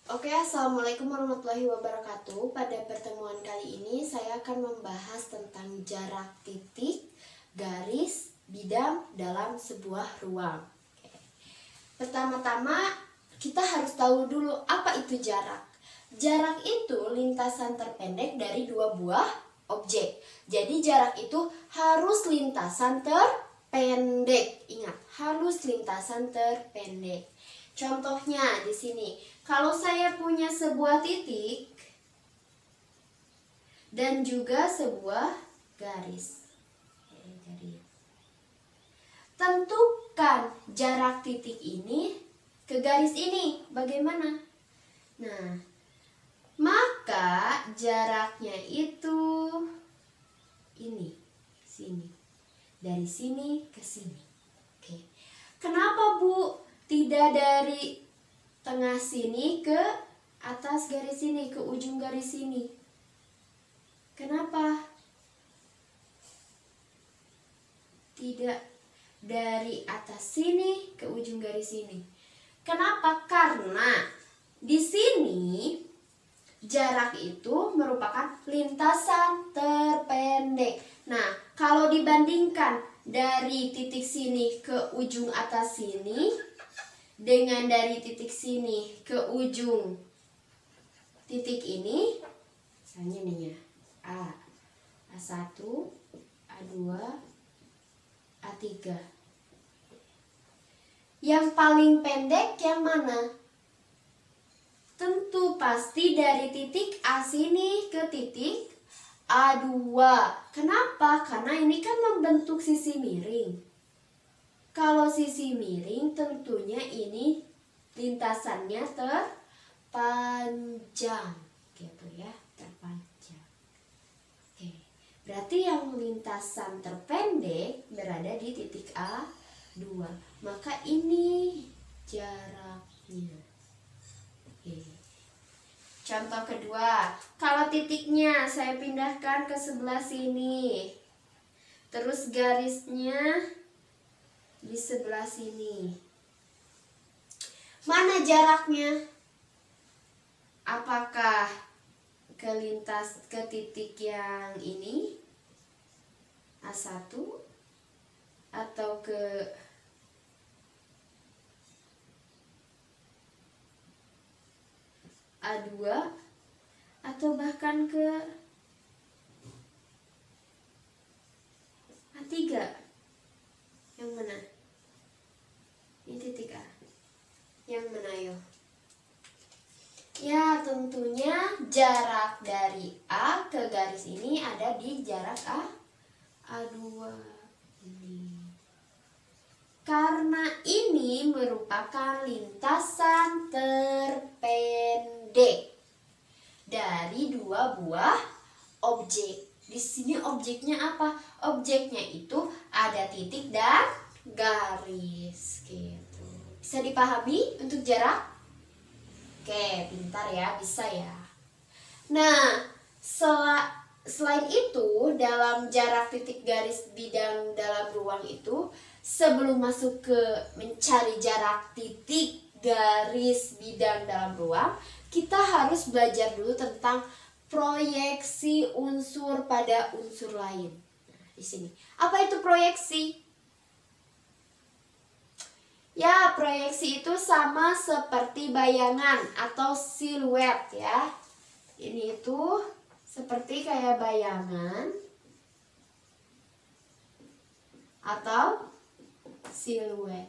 Oke, assalamualaikum warahmatullahi wabarakatuh. Pada pertemuan kali ini saya akan membahas tentang jarak titik, garis, bidang dalam sebuah ruang. Oke. Pertama-tama kita harus tahu dulu apa itu jarak. Jarak itu lintasan terpendek dari dua buah objek. Jadi jarak itu harus lintasan terpendek. Ingat, harus lintasan terpendek. Contohnya di sini, kalau saya punya sebuah titik dan juga sebuah garis. Tentukan jarak titik ini ke garis ini. Bagaimana? Nah, maka jaraknya itu ini, sini. Dari sini ke sini. Oke. Kenapa, Bu? Tidak dari tengah sini ke atas garis sini, ke ujung garis sini. Kenapa? Tidak dari atas sini ke ujung garis sini. Kenapa? Karena di sini jarak itu merupakan lintasan terpendek. Nah, kalau dibandingkan dari titik sini ke ujung atas sini dengan dari titik sini ke ujung titik ini, misalnya nih ya, A1, A2, A3. Yang paling pendek yang mana? Tentu pasti dari titik A sini ke titik A2. Kenapa? Karena ini kan membentuk sisi miring. Kalau sisi miring tentunya ini lintasannya terpanjang, gitu ya, terpanjang. Oke, berarti yang lintasan terpendek berada di titik A2. Maka ini jaraknya. Oke. Contoh kedua, kalau titiknya saya pindahkan ke sebelah sini, terus garisnya di sebelah sini. Mana jaraknya? Apakah ke titik yang ini A1 atau ke A2 atau bahkan ke A3? Yang mana? Ini titik A. Yang mana yo? Ya, tentunya jarak dari A ke garis ini ada di jarak A2 ini. Karena ini merupakan lintasan terpendek dari dua buah objek. Di sini objeknya apa? Objeknya itu ada titik dan garis gitu. Bisa dipahami untuk jarak? Oke, pintar ya, bisa ya. Nah, selain itu dalam jarak titik garis bidang dalam ruang itu, sebelum masuk ke mencari jarak titik garis bidang dalam ruang, kita harus belajar dulu tentang proyeksi unsur pada unsur lain. Nah, di sini. Apa itu proyeksi? Ya, proyeksi itu sama seperti bayangan atau siluet ya. Ini itu seperti kayak bayangan atau siluet.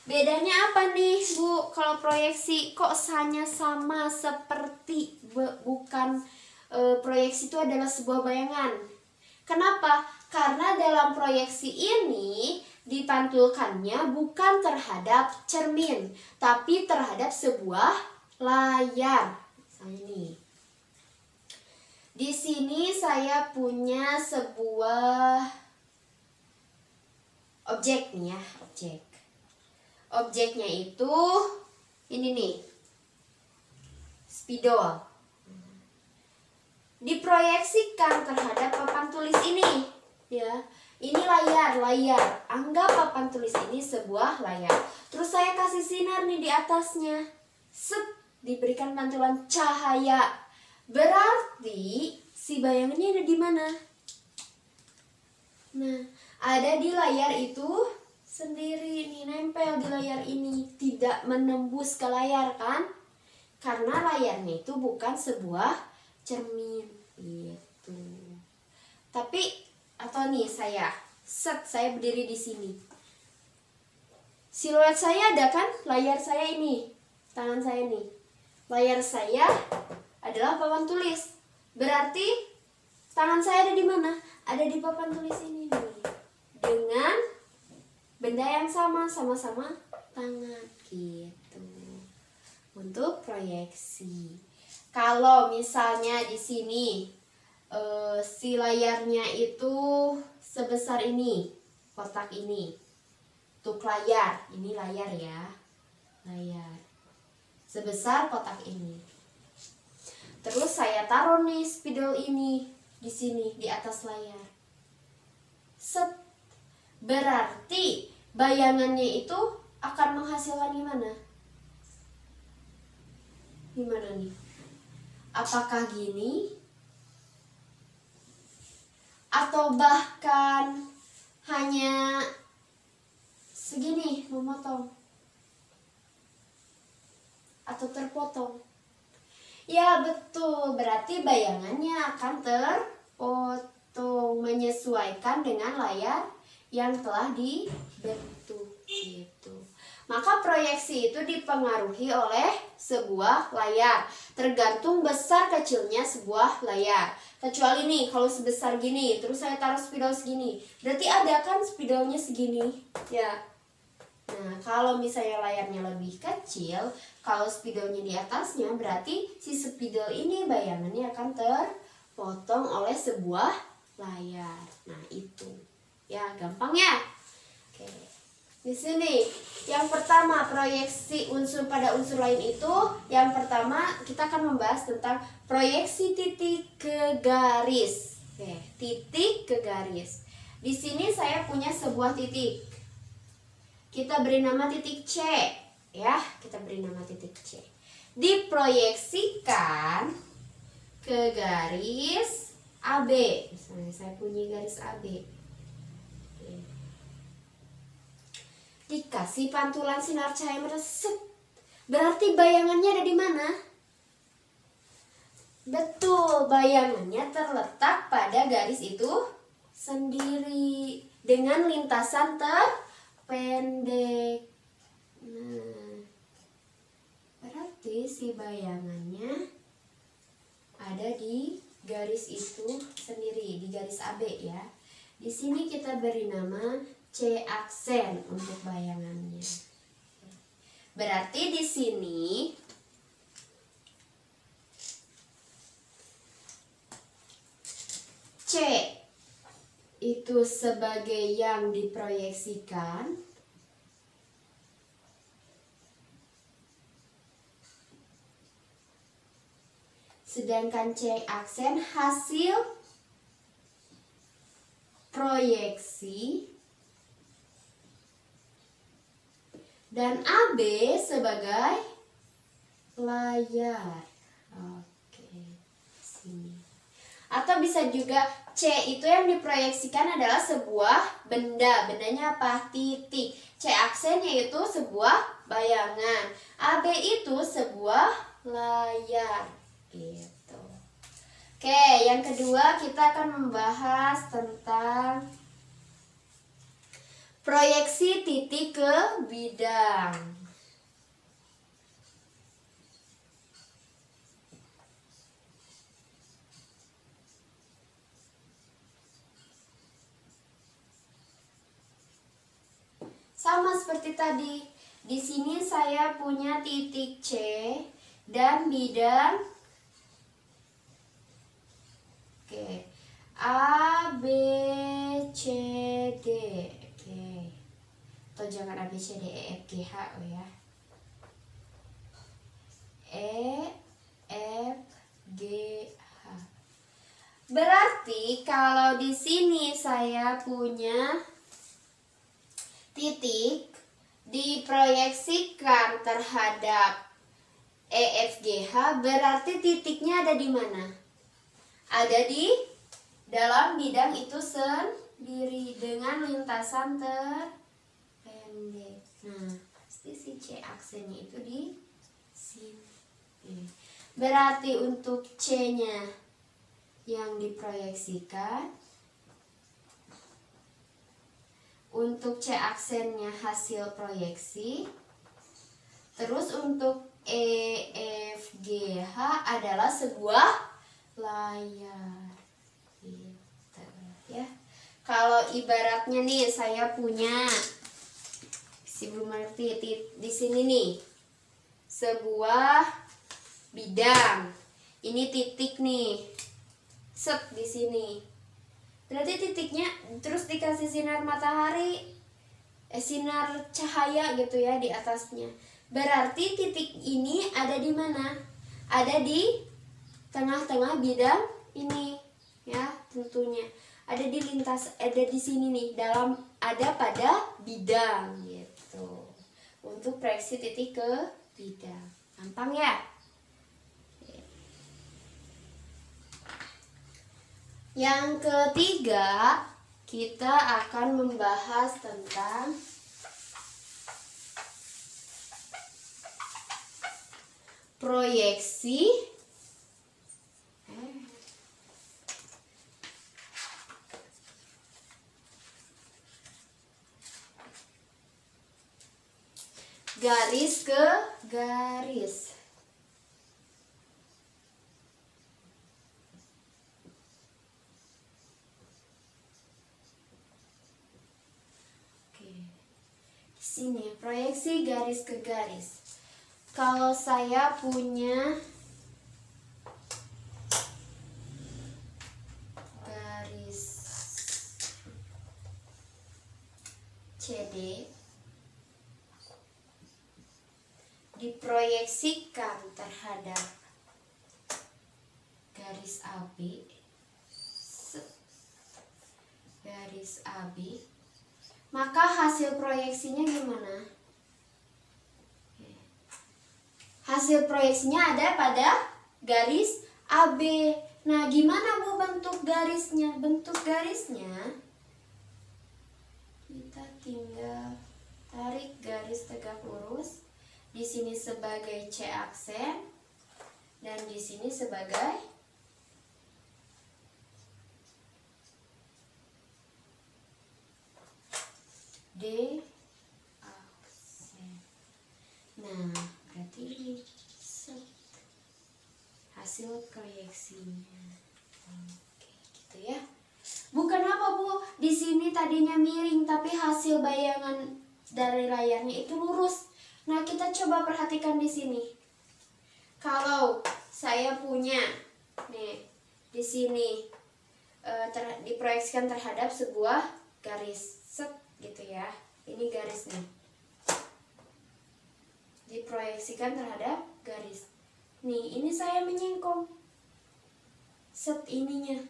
Bedanya apa nih, Bu? Kalau proyeksi kok hanya sama seperti, bukan proyeksi itu adalah sebuah bayangan. Kenapa? Karena dalam proyeksi ini dipantulkannya bukan terhadap cermin, tapi terhadap sebuah layar. Misalnya nih. Di sini saya punya sebuah objek nih ya, objek. Objeknya itu ini nih, spidol. Diproyeksikan terhadap papan tulis ini, ya. Ini layar. Anggap papan tulis ini sebuah layar. Terus saya kasih sinar nih di atasnya. Set. diberikan pantulan cahaya. Berarti si bayangannya ada di mana? Nah, ada di layar itu sendiri nih, nempel di layar ini, tidak menembus ke layar kan? Karena layarnya itu bukan sebuah cermin gitu. Tapi atau nih saya berdiri di sini. Siluet saya ada kan? Layar saya ini, tangan saya nih. Layar saya adalah papan tulis. Berarti tangan saya ada di mana? Ada di papan tulis ini nih. Dengan benda yang sama-sama tangan gitu. Untuk proyeksi. Kalau misalnya di sini si layarnya itu sebesar ini, kotak ini. Untuk layar, ini layar ya. Layar. Sebesar kotak ini. Terus saya taruh nih spidol ini di sini di atas layar. Set. Berarti bayangannya itu akan menghasilkan gimana? Gimana nih? Apakah gini? Atau bahkan hanya segini memotong? Atau terpotong? Ya betul, berarti bayangannya akan terpotong menyesuaikan dengan layar yang telah dibentuk gitu. Maka proyeksi itu dipengaruhi oleh sebuah layar, tergantung besar kecilnya sebuah layar. Kecuali nih kalau sebesar gini, terus saya taruh spidol segini, berarti ada kan spidolnya segini ya. Nah, kalau misalnya layarnya lebih kecil, kalau spidolnya di atasnya, berarti si spidol ini bayangannya akan terpotong oleh sebuah layar. Nah, itu. Ya, gampang ya? Oke. Di sini, yang pertama proyeksi unsur pada unsur lain itu, yang pertama kita akan membahas tentang proyeksi titik ke garis. Oke, titik ke garis. Di sini saya punya sebuah titik. Kita beri nama titik C, ya. Kita beri nama titik C. Diproyeksikan ke garis AB. Misalnya saya punya garis AB. Oke. Dikasih pantulan sinar cahaya meresep. Berarti bayangannya ada di mana? Betul, bayangannya terletak pada garis itu sendiri dengan lintasan pendek. Nah, berarti si bayangannya ada di garis itu sendiri, di garis AB ya. Di sini kita beri nama C aksen untuk bayangannya. Berarti di sini C itu sebagai yang diproyeksikan, sedangkan C aksen hasil proyeksi, dan AB sebagai layar. Oke, sini. Atau bisa juga C itu yang diproyeksikan adalah sebuah benda. Bendanya apa? Titik. C aksennya itu sebuah bayangan. AB itu sebuah layar. Gitu. Oke, yang kedua kita akan membahas tentang proyeksi titik ke bidang. Sama seperti tadi. Di sini saya punya titik C dan bidang oke, A, B, C, D. Oke. Atau jangan A, B, C, D, E, F, G, H ya. E, F, G, H. Berarti kalau di sini saya punya titik diproyeksikan terhadap EFGH, berarti titiknya ada di mana? Ada di dalam bidang itu sendiri dengan lintasan terpendek. Nah, pasti si C aksennya itu di sini. Berarti untuk C-nya yang diproyeksikan, untuk C aksennya hasil proyeksi, terus untuk EFGH adalah sebuah layar gitu ya. Kalau ibaratnya nih, saya punya, si belum ngerti di sini nih sebuah bidang, ini titik nih, set di sini, berarti titiknya terus dikasih sinar matahari, sinar cahaya gitu ya di atasnya, berarti titik ini ada di mana? Ada di tengah-tengah bidang ini ya, tentunya ada di lintas, ada di sini nih, dalam, ada pada bidang gitu, untuk proyeksi titik ke bidang. Gampang ya. Yang ketiga, kita akan membahas tentang proyeksi garis ke garis. Oke. Di sini proyeksi garis ke garis. Kalau saya punya garis CD diproyeksikan terhadap garis AB, garis AB, maka hasil proyeksinya gimana? Hasil proyeksinya ada pada garis AB. Nah, gimana Bu bentuk garisnya? Bentuk garisnya kita tinggal tarik garis tegak lurus. Di sini sebagai C aksen dan di sini sebagai D aksen. Nah, berarti ini hasil proyeksinya. Oke, gitu ya. Bukan apa Bu, di sini tadinya miring tapi hasil bayangan dari layarnya itu lurus. Nah, kita coba perhatikan di sini. Kalau saya punya nih di sini diproyeksikan terhadap sebuah garis, set gitu ya. Ini garis nih. Diproyeksikan terhadap garis. Nih, ini saya menyingkong set ininya.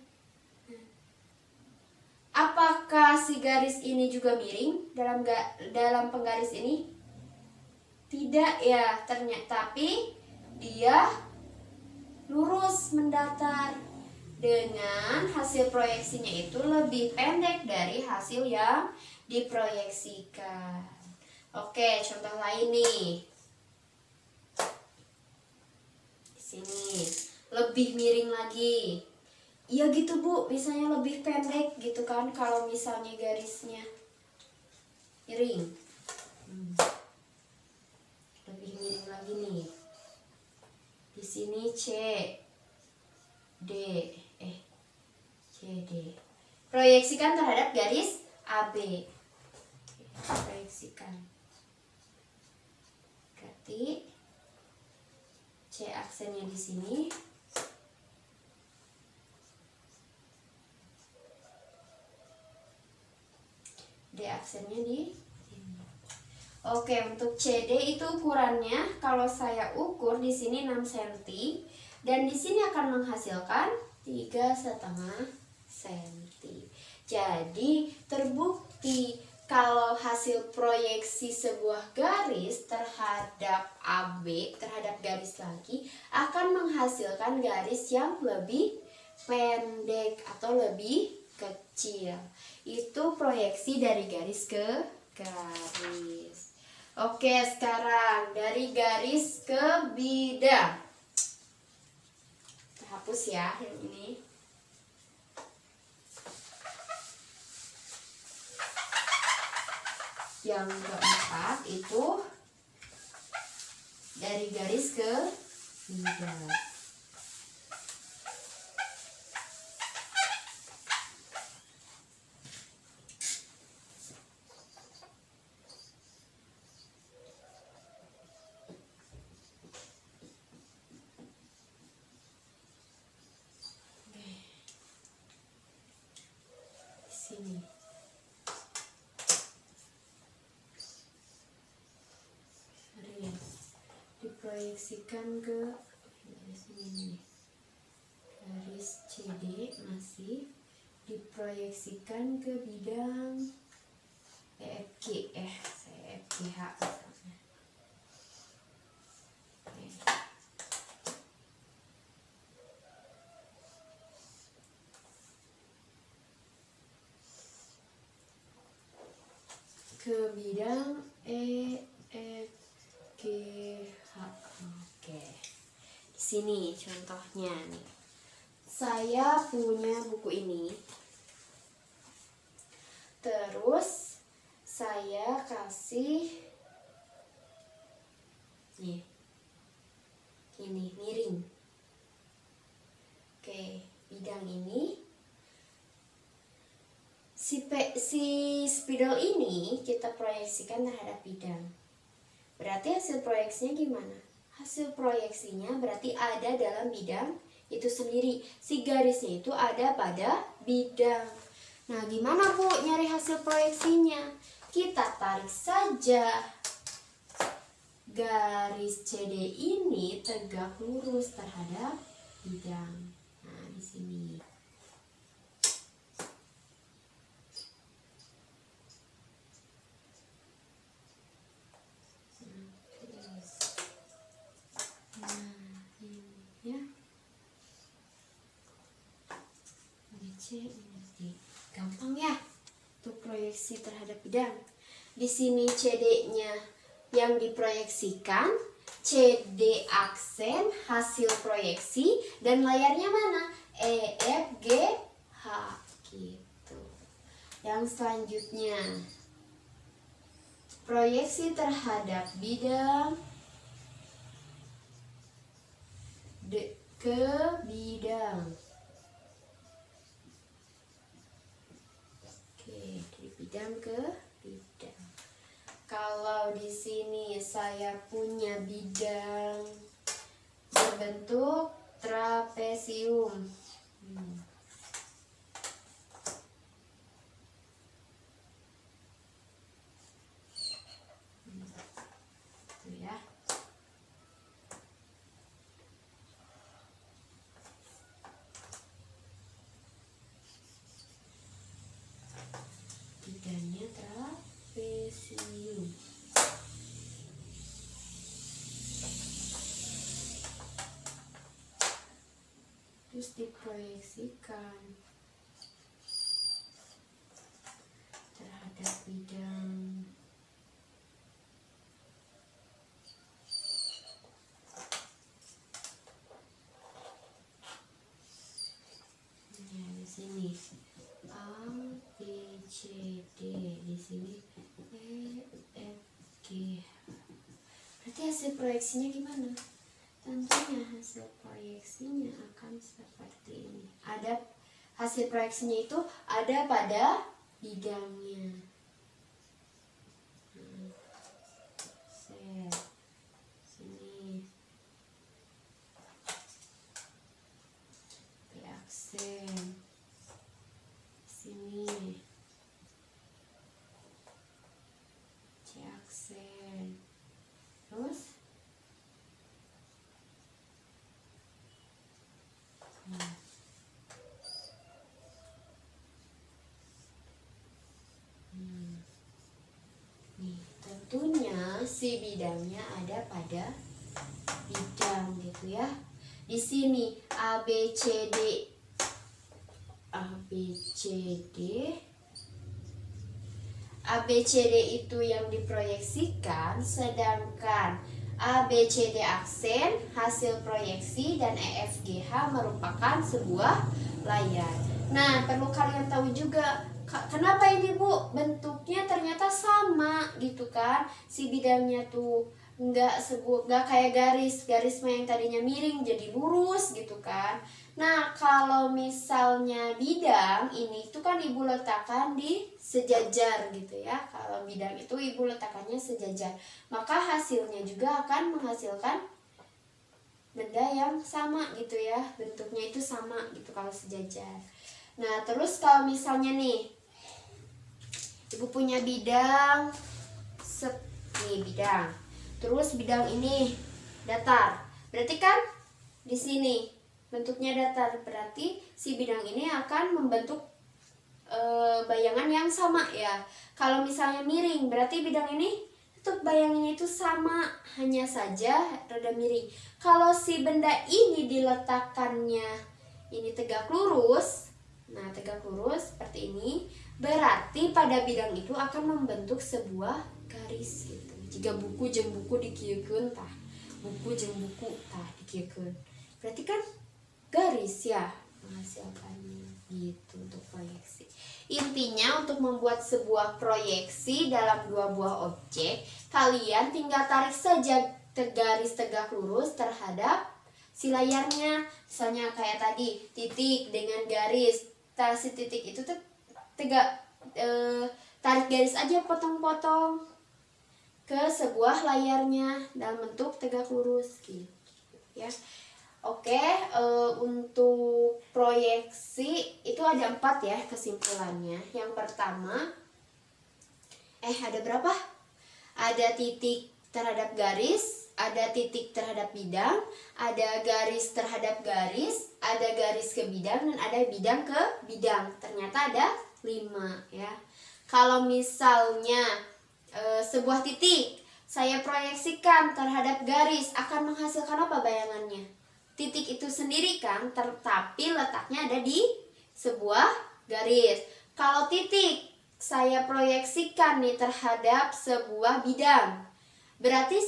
Apakah si garis ini juga miring dalam penggaris ini? Tidak ya, ternyata, tapi dia lurus mendatar dengan hasil proyeksinya itu lebih pendek dari hasil yang diproyeksikan. Oke, contoh lain nih. Di sini lebih miring lagi. Iya gitu Bu, misalnya lebih pendek gitu kan kalau misalnya garisnya miring. Lebih miring lagi nih. Di sini CD. Proyeksikan terhadap garis AB. Proyeksikan. Berarti C aksennya di sini. D aksennya di sini. Oke, untuk CD itu ukurannya kalau saya ukur di sini 6 cm dan di sini akan menghasilkan 3,5 cm. Jadi terbukti kalau hasil proyeksi sebuah garis terhadap AB, terhadap garis lagi, akan menghasilkan garis yang lebih pendek atau lebih kecil. Itu proyeksi dari garis ke garis. Oke, sekarang dari garis ke bidang. Kita hapus ya yang ini. Yang keempat itu dari garis ke bidang. Sini. Diproyeksikan ke garis ini. Garis CD masih diproyeksikan ke bidang EFG, EFGH misalnya. Ke bidang EFGH. Oke. Di sini contohnya nih. Saya punya buku ini. Terus saya kasih nih. Ini miring. Oke, bidang ini si spidol ini kita proyeksikan terhadap bidang. Berarti hasil proyeksinya gimana? Hasil proyeksinya berarti ada dalam bidang itu sendiri. Si garisnya itu ada pada bidang. Nah, gimana Bu nyari hasil proyeksinya? Kita tarik saja garis CD ini tegak lurus terhadap bidang. Nah, di sini. Gampang ya untuk proyeksi terhadap bidang. Di sini CD-nya yang diproyeksikan, CD aksen hasil proyeksi, dan layarnya mana? EFGH gitu. Yang selanjutnya proyeksi terhadap bidang ke bidang. Bidang ke bidang. Kalau di sini saya punya bidang berbentuk trapesium. Itu ya. Bidangnya trapesium. Terus diproyeksikan terhadap bidang. Ya, di sini A, B, C, D, di sini E, F, G. Berarti hasil proyeksinya gimana? Tentunya hasil proyeksinya akan seperti ini. Ada hasil proyeksinya itu ada pada bidangnya. Sini B aksen. Sini C aksen. Terus tentunya si bidangnya ada pada bidang gitu ya. Di sini A B C D itu yang diproyeksikan, sedangkan A, B, C, D aksen, hasil proyeksi, dan E, F, G, H merupakan sebuah layar. Nah, perlu kalian tahu juga, kenapa ini Bu bentuknya ternyata sama gitu kan? Si bidangnya tuh nggak kayak garis yang tadinya miring jadi lurus gitu kan. Nah, kalau misalnya bidang ini itu kan ibu letakkan di sejajar gitu ya. Kalau bidang itu ibu letakkannya sejajar, maka hasilnya juga akan menghasilkan benda yang sama gitu ya. Bentuknya itu sama gitu kalau sejajar. Nah, terus kalau misalnya nih ibu punya bidang nih bidang. Terus bidang ini datar. Berarti kan di sini bentuknya datar, berarti si bidang ini akan membentuk bayangan yang sama ya. Kalau misalnya miring, berarti bidang ini bentuk bayangannya itu sama, hanya saja rada miring. Kalau si benda ini diletakkannya ini tegak lurus, nah tegak lurus seperti ini, berarti pada bidang itu akan membentuk sebuah garis gitu. Jika buku jeung buku dikieukeun tah, buku jeung buku tah dikieukeun, berarti kan garis ya menghasilkannya gitu untuk proyeksi. Intinya untuk membuat sebuah proyeksi dalam dua buah objek, kalian tinggal tarik saja garis tegak lurus terhadap si layarnya. Misalnya kayak tadi titik dengan garis, si titik itu tarik garis aja potong-potong ke sebuah layarnya dalam bentuk tegak lurus gitu ya. Oke, untuk proyeksi itu ada 4 ya kesimpulannya. Yang pertama, ada berapa? Ada titik terhadap garis, ada titik terhadap bidang, ada garis terhadap garis, ada garis ke bidang, dan ada bidang ke bidang. Ternyata ada 5 ya. Kalau misalnya sebuah titik saya proyeksikan terhadap garis, akan menghasilkan apa bayangannya? Titik itu sendiri kan, tetapi letaknya ada di sebuah garis. Kalau titik saya proyeksikan nih terhadap sebuah bidang, berarti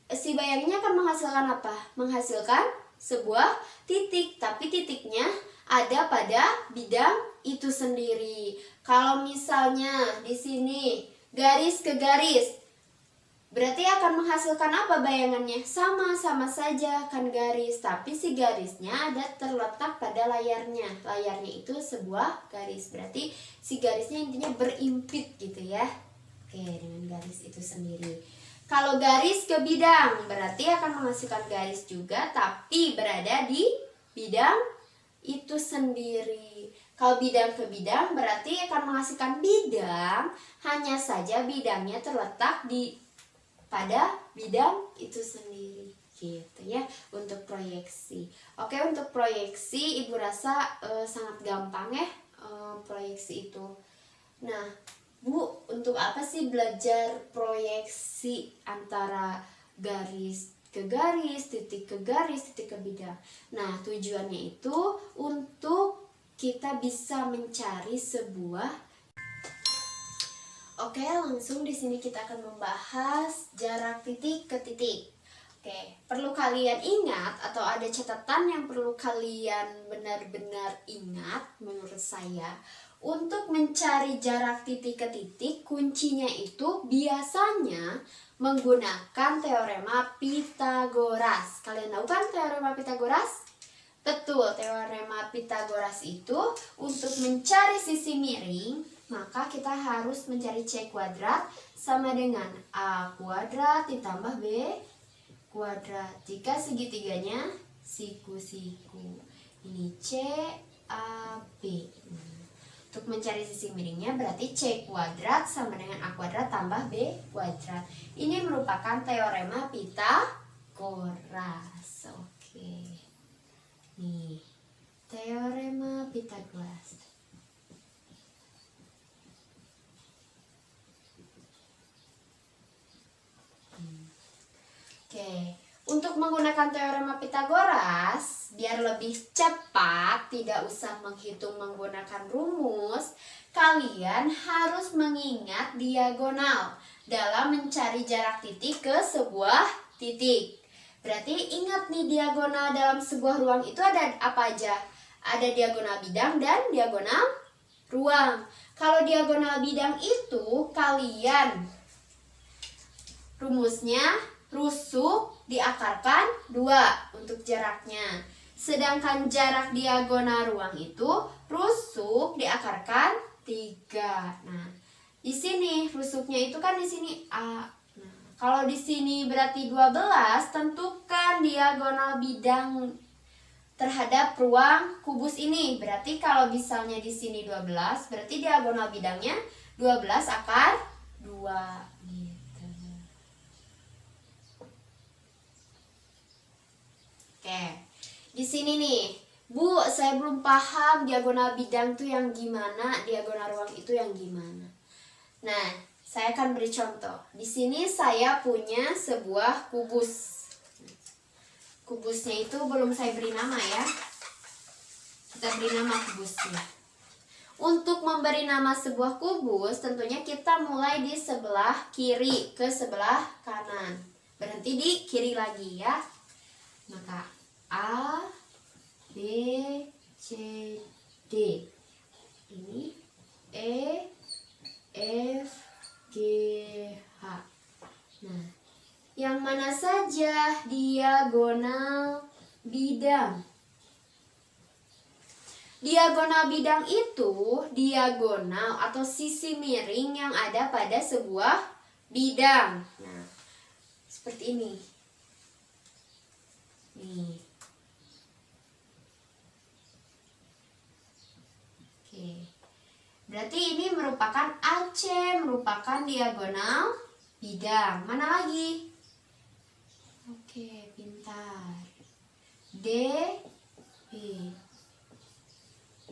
si bayangannya akan menghasilkan apa? Menghasilkan sebuah titik, tapi titiknya ada pada bidang itu sendiri. Kalau misalnya di sini garis ke garis, berarti akan menghasilkan apa bayangannya? Sama saja kan garis, tapi si garisnya ada terletak pada layarnya. Layarnya itu sebuah garis, berarti si garisnya intinya berimpit gitu ya. Oke, dengan garis itu sendiri. Kalau garis ke bidang, berarti akan menghasilkan garis juga, tapi berada di bidang itu sendiri. Kalau bidang ke bidang, berarti akan menghasilkan bidang, hanya saja bidangnya terletak pada bidang itu sendiri gitu ya untuk proyeksi. Oke, untuk proyeksi ibu rasa sangat gampang ya proyeksi itu. Nah Bu, untuk apa sih belajar proyeksi antara garis ke garis, titik ke garis, titik ke bidang? Nah, tujuannya itu untuk kita bisa mencari sebuah. Oke, langsung di sini kita akan membahas jarak titik ke titik. Oke, perlu kalian ingat atau ada catatan yang perlu kalian benar-benar ingat menurut saya. Untuk mencari jarak titik ke titik, kuncinya itu biasanya menggunakan teorema Pythagoras. Kalian tahu kan teorema Pythagoras? Betul, teorema Pythagoras itu untuk mencari sisi miring, maka kita harus mencari C kuadrat sama dengan A kuadrat ditambah B kuadrat. Jika segitiganya siku-siku. Ini C, A, B. Untuk mencari sisi miringnya berarti C kuadrat sama dengan A kuadrat tambah B kuadrat. Ini merupakan teorema Pythagoras. Oke. Nih, teorema Pythagoras. Oke, untuk menggunakan teorema Pitagoras, biar lebih cepat, tidak usah menghitung menggunakan rumus, kalian harus mengingat diagonal dalam mencari jarak titik ke sebuah titik. Berarti ingat nih, diagonal dalam sebuah ruang itu ada apa aja? Ada diagonal bidang dan diagonal ruang. Kalau diagonal bidang itu kalian rumusnya rusuk diakarkan 2 untuk jaraknya. Sedangkan jarak diagonal ruang itu rusuk diakarkan 3. Nah, di sini rusuknya itu kan di sini A. Nah, kalau di sini berarti 12, tentukan diagonal bidang terhadap ruang kubus ini. Berarti kalau misalnya di sini 12, berarti diagonal bidangnya 12 akar 2 gitu. Oke, di sini nih, Bu, saya belum paham diagonal bidang tuh yang gimana, diagonal ruang itu yang gimana. Nah, saya akan beri contoh. Di sini saya punya sebuah kubus. Kubusnya itu belum saya beri nama ya. Kita beri nama kubusnya. Untuk memberi nama sebuah kubus, tentunya kita mulai di sebelah kiri ke sebelah kanan. Berhenti di kiri lagi ya. Maka A, B, C, D. Ini E, F, G, H. Nah, yang mana saja diagonal bidang? Diagonal bidang itu diagonal atau sisi miring yang ada pada sebuah bidang. Nah, seperti ini. Nih. Oke. Berarti ini merupakan AC, merupakan diagonal bidang. Mana lagi? Oke, pintar. D, E.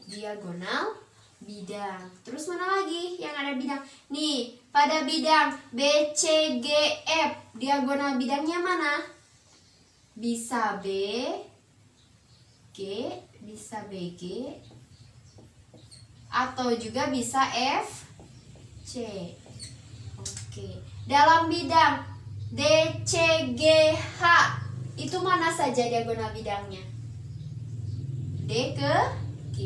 Diagonal bidang. Terus mana lagi yang ada bidang? Nih, pada bidang B, C, G, F, diagonal bidangnya mana? Bisa B, G, bisa BG, atau juga bisa F, C. Oke. Dalam bidang D, C, G, H, itu mana saja diagonal bidangnya? D ke G,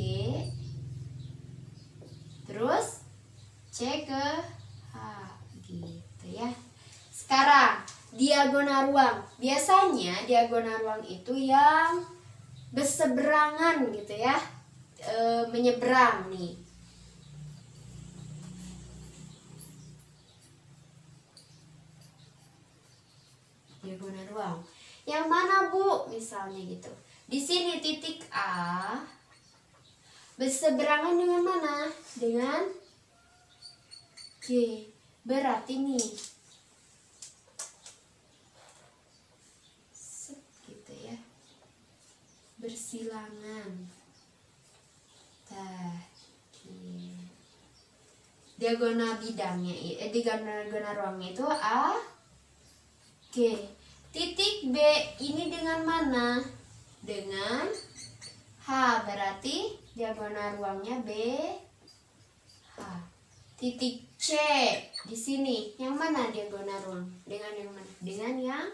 terus C ke H, gitu ya. Sekarang diagonal ruang. Biasanya diagonal ruang itu yang berseberangan gitu ya, menyeberang nih. Diagonal ruang. Yang mana, Bu? Misalnya gitu. Di sini titik A berseberangan dengan mana? Dengan G. Berarti nih, gitu ya, bersilangan. Diagonal bidangnya, diagonal ruangnya itu A, G. Titik B ini dengan mana? Dengan H. Berarti diagonal ruangnya B, H. Titik C di sini, yang mana diagonal ruang? Dengan yang mana? Dengan yang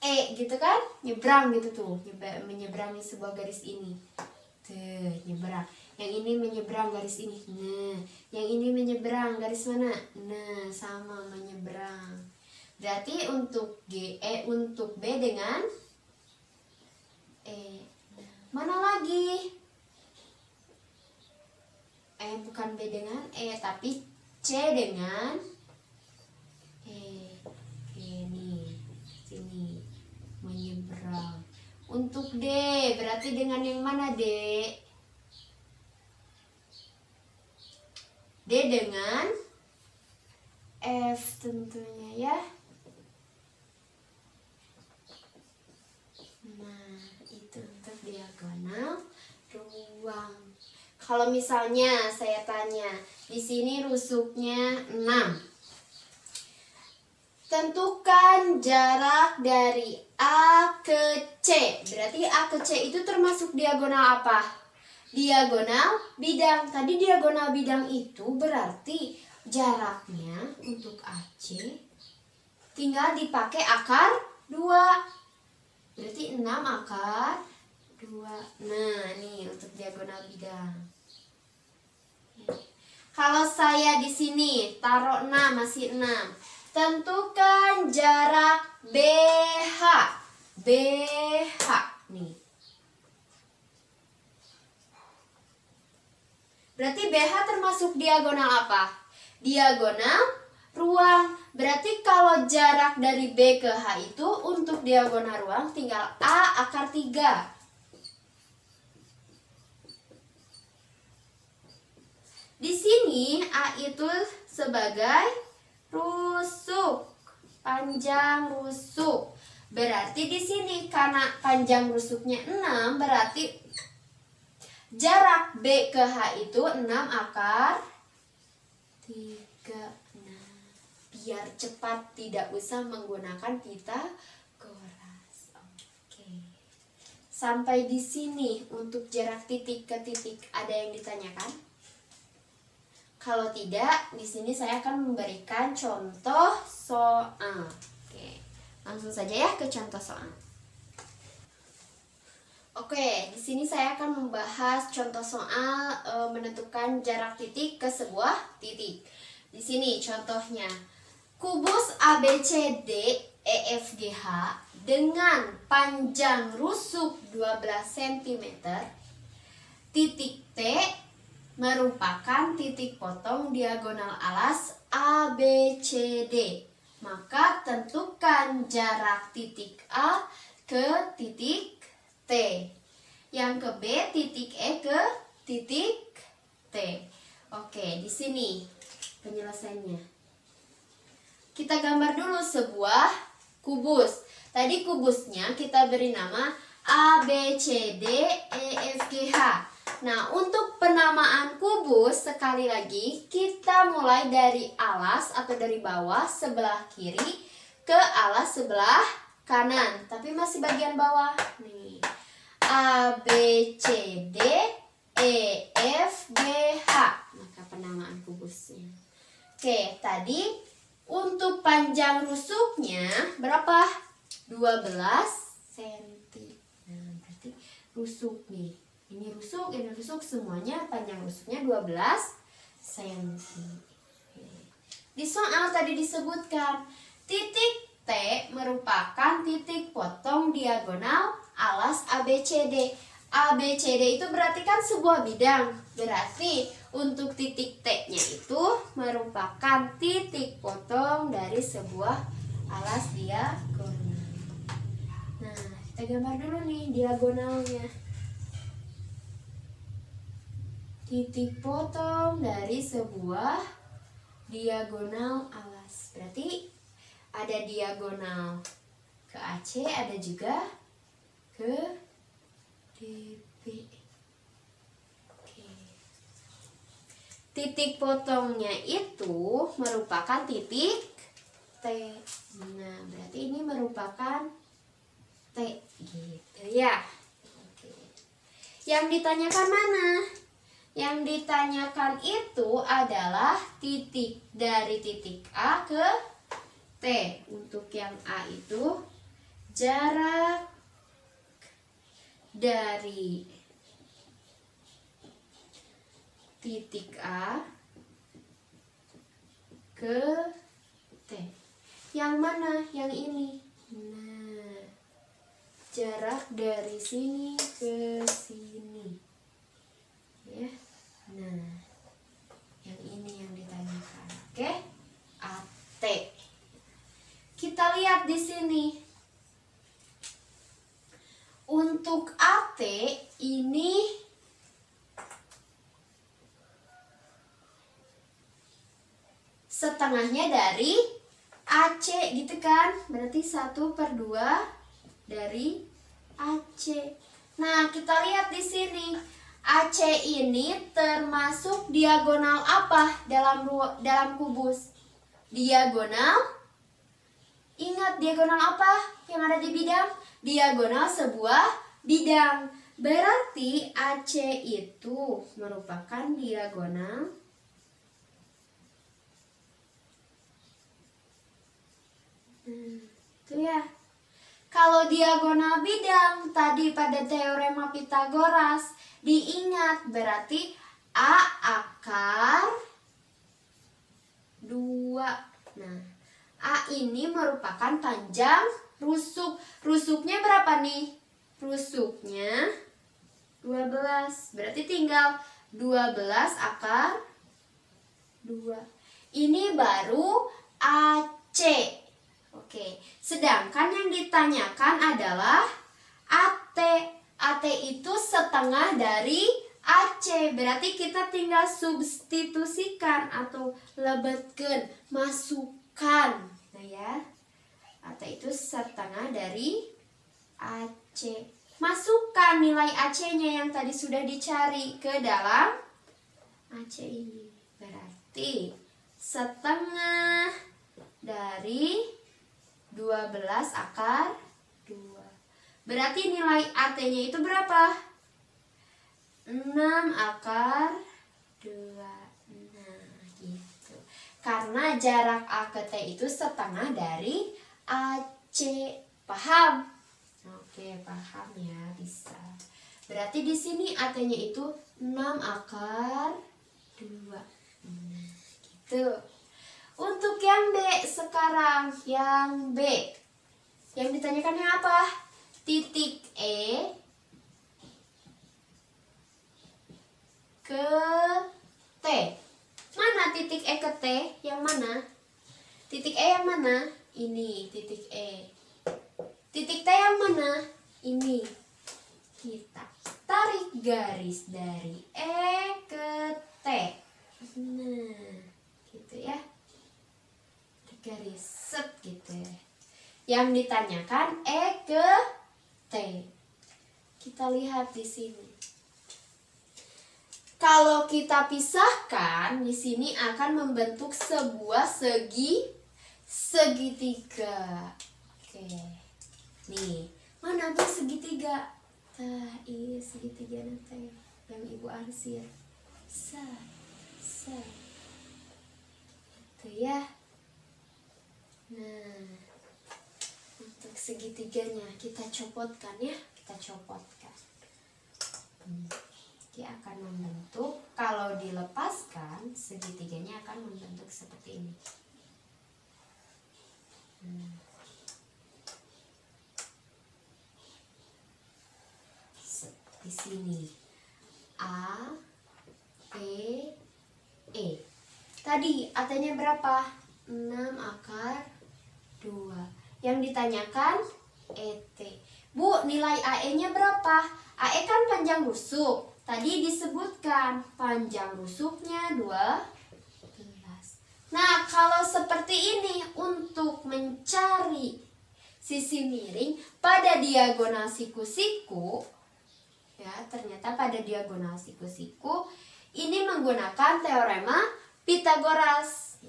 E, gitu kan? Nyebrang gitu tuh, menyeberangi sebuah garis ini. Tuh, nyebrang. Yang ini menyeberang garis ini. Nah, yang ini menyeberang garis mana? Nah, sama menyeberang. Berarti untuk untuk B dengan E. Mana lagi? Bukan B dengan E, tapi C dengan E. Ini, sini menyeberang. Untuk D, berarti dengan yang mana D? D dengan F tentunya ya. Nah, itu untuk diagonal ruang. Kalau misalnya saya tanya, di sini rusuknya 6. Tentukan jarak dari A ke C. Berarti A ke C itu termasuk diagonal apa? Diagonal bidang. Tadi diagonal bidang itu berarti jaraknya untuk AC tinggal dipakai akar 2. Berarti 6 akar 2. Nah, nih untuk diagonal bidang. Kalau saya di sini taruh 6, masih 6. Tentukan jarak BH. BH nih. Berarti BH termasuk diagonal apa? Diagonal ruang. Berarti kalau jarak dari B ke H itu untuk diagonal ruang tinggal A akar 3. Di sini A itu sebagai rusuk, panjang rusuk. Berarti di sini karena panjang rusuknya 6, berarti jarak B ke H itu 6 akar 3. Nah, biar cepat tidak usah menggunakan Pitagoras. Oke. Sampai di sini untuk jarak titik ke titik ada yang ditanyakan? Kalau tidak, di sini saya akan memberikan contoh soal. Oke, langsung saja ya ke contoh soal. Oke, di sini saya akan membahas contoh soal menentukan jarak titik ke sebuah titik. Di sini contohnya, kubus ABCD EFGH dengan panjang rusuk 12 cm, titik T merupakan titik potong diagonal alas ABCD. Maka tentukan jarak titik A ke titik T. Yang ke B, titik E ke titik T. Oke, di sini penyelesaiannya. Kita gambar dulu sebuah kubus. Tadi kubusnya kita beri nama ABCD EFGH. Nah, untuk penamaan kubus sekali lagi kita mulai dari alas atau dari bawah sebelah kiri ke alas sebelah kanan, tapi masih bagian bawah. Nih. A B C D E F G H. Maka penamaan kubusnya. Oke, tadi untuk panjang rusuknya berapa? 12 cm. Nah, berarti rusuk nih. Ini rusuk, semuanya panjang rusuknya 12 cm. Di soal tadi disebutkan titik T merupakan titik potong diagonal alas ABCD. ABCD itu berarti kan sebuah bidang. Berarti untuk titik T-nya itu merupakan titik potong dari sebuah alas diagonal. Nah, kita gambar dulu nih diagonalnya. Titik potong dari sebuah diagonal alas. Berarti ada diagonal ke AC, ada juga ke DB. Oke. Titik potongnya itu merupakan titik T. Nah, berarti ini merupakan T gitu ya. Oke. Yang ditanyakan mana? Yang ditanyakan itu adalah titik dari titik A ke T. Untuk yang A itu jarak dari titik A ke T. Yang mana? Yang ini. Nah, jarak dari sini ke sini. Ya. Nah, yang ini yang ditanyakan. Oke? AT. Kita lihat di sini. Untuk AT ini setengahnya dari AC gitu kan. Berarti 1/2 dari AC. Nah, kita lihat di sini. AC ini termasuk diagonal apa dalam kubus? Diagonal Ingat diagonal apa yang ada di bidang? Diagonal sebuah bidang. Berarti AC itu merupakan diagonal itu ya. Kalau diagonal bidang tadi pada teorema Pitagoras diingat berarti A akar 2. Nah, A ini merupakan panjang rusuk. Rusuknya berapa nih? Rusuknya 12. Berarti tinggal 12 akar 2. Ini baru AC. Oke, sedangkan yang ditanyakan adalah AT. AT itu setengah dari AC. Berarti kita tinggal substitusikan atau lebetkan, masukkan. Nah ya, AT itu setengah dari AC. Masukkan nilai AC-nya yang tadi sudah dicari ke dalam AC ini. Berarti setengah dari 12 akar 2. Berarti nilai AT-nya itu berapa? 6 akar 2. Nah, gitu. Karena jarak A ke T itu setengah dari AC. Paham? Oke, paham ya, bisa. Berarti di sini AT-nya itu 6 akar 2. Nah, gitu. Untuk yang B sekarang, yang B. Yang ditanyakannya apa? Titik E ke T. Mana titik E ke T? Yang mana? Titik E yang mana? Ini titik E. Titik T yang mana? Ini. Kita tarik garis dari E ke T. Nah, gitu ya. Garis set gitu ya. Yang ditanyakan E ke T. Kita lihat di sini. Kalau kita pisahkan, di sini akan membentuk sebuah segitiga. Oke. Nih, mana Bu segitiga? Tah, iya segitiga nanti yang Ibu arsir. Itu ya. Nah, untuk segitiganya kita copotkan ya, kita copotkan. Dia akan membentuk, kalau dilepaskan segitiganya akan membentuk seperti ini. Di sini A, P, E. Tadi AT-nya berapa? 6 akar 2. Yang ditanyakan ET. Bu, nilai AE-nya berapa? AE kan panjang rusuk. Tadi disebutkan panjang rusuknya 12. Nah, kalau seperti ini untuk mencari sisi miring pada diagonal siku-siku, ya, ternyata pada diagonal siku-siku ini menggunakan teorema Pitagoras.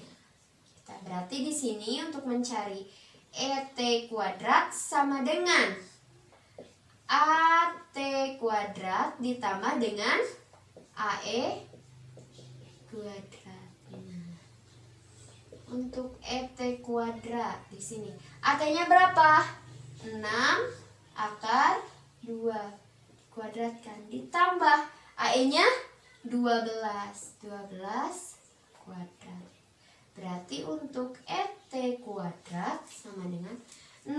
Berarti di sini untuk mencari ET kuadrat sama dengan AT kuadrat ditambah dengan AE kuadrat. Nah, untuk ET kuadrat di sini AT-nya berapa? 6 akar 2 kuadratkan ditambah AE-nya 12 kuadrat. Berarti untuk ET kuadrat sama dengan 6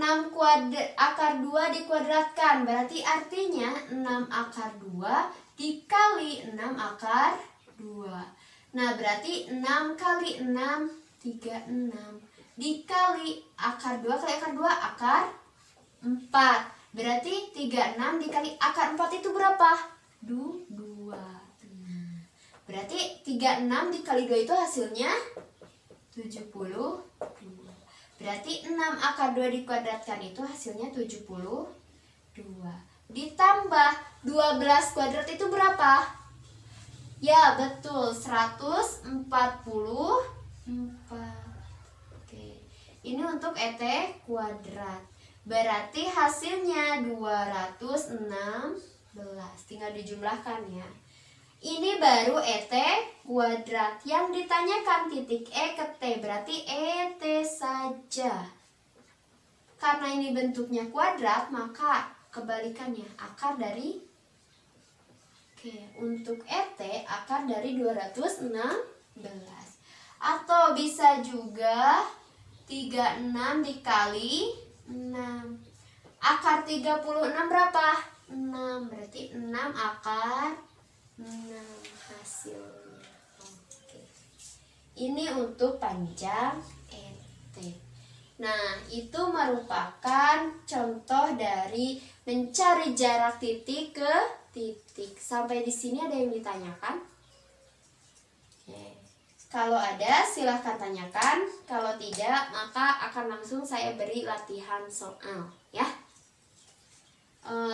akar 2 dikuadratkan. Berarti artinya 6 akar 2 dikali 6 akar 2. Nah, berarti 6 kali 6, 36. Dikali akar 2 kali akar 2, akar 4. Berarti 36 dikali akar 4 itu berapa? 2. Nah, berarti 36 dikali 2 itu hasilnya 72. Berarti 6 akar 2 dikuadratkan itu hasilnya 72. Ditambah 12 kuadrat itu berapa? Ya, betul, 144. Oke. Ini untuk ET kuadrat. Berarti hasilnya 216. Tinggal dijumlahkan ya. Ini baru ET kuadrat. Yang ditanyakan titik E ke T, berarti ET saja. Karena ini bentuknya kuadrat, maka kebalikannya akar dari untuk ET akar dari 216. Atau bisa juga 36 dikali 6. Akar 36 berapa? 6. Berarti 6 akar 6 hasilnya. Oke. Ini untuk panjang ET. Nah, itu merupakan contoh dari mencari jarak titik ke titik. Sampai di sini ada yang ditanyakan? Oke. Kalau ada, silahkan tanyakan. Kalau tidak, maka akan langsung saya beri latihan soal, ya.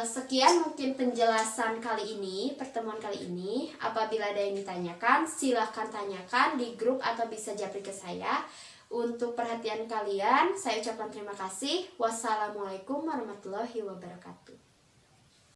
Sekian mungkin penjelasan kali ini, pertemuan kali ini. Apabila ada yang ditanyakan, silahkan tanyakan di grup atau bisa japri ke saya. Untuk perhatian kalian, saya ucapkan terima kasih. Wassalamualaikum warahmatullahi wabarakatuh.